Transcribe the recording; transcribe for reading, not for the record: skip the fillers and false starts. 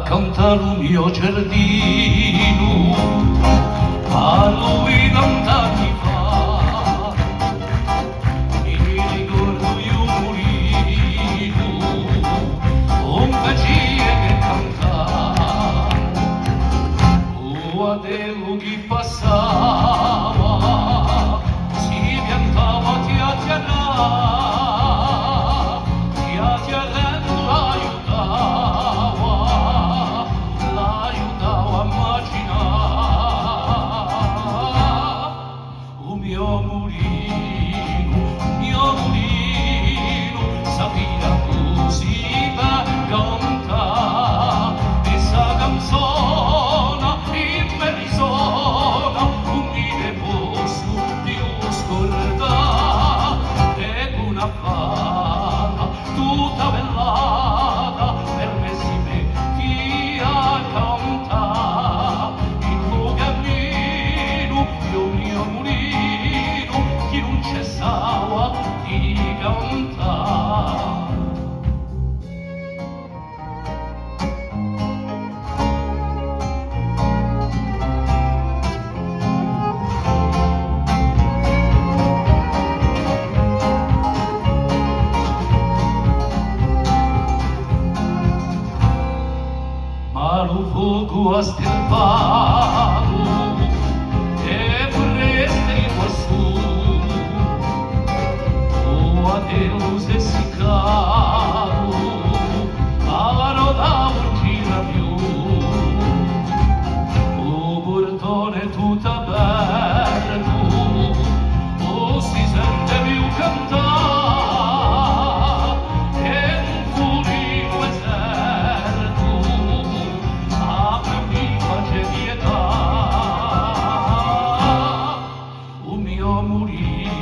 cantare un mio giardino, a lui vent'anni fa, mi ricordo io morino, un piacere che cantava, o quello che passava, si piantava l'aiutava a immaginare un mio mulino, sapeva così per cantare, e sa canzone in persona, non mi ne posso più scordare, è una fata tutta bellata, per me si metti a cantare, il tuo cammino, io mio mulino, chi non cessava di cantare. Ma lo fuoco ha stirpato e vorreste quassù, o a te lo sei seccato, alla roda non gira più, o portone tutto aperto, o si sente più cantare. O mio mulino,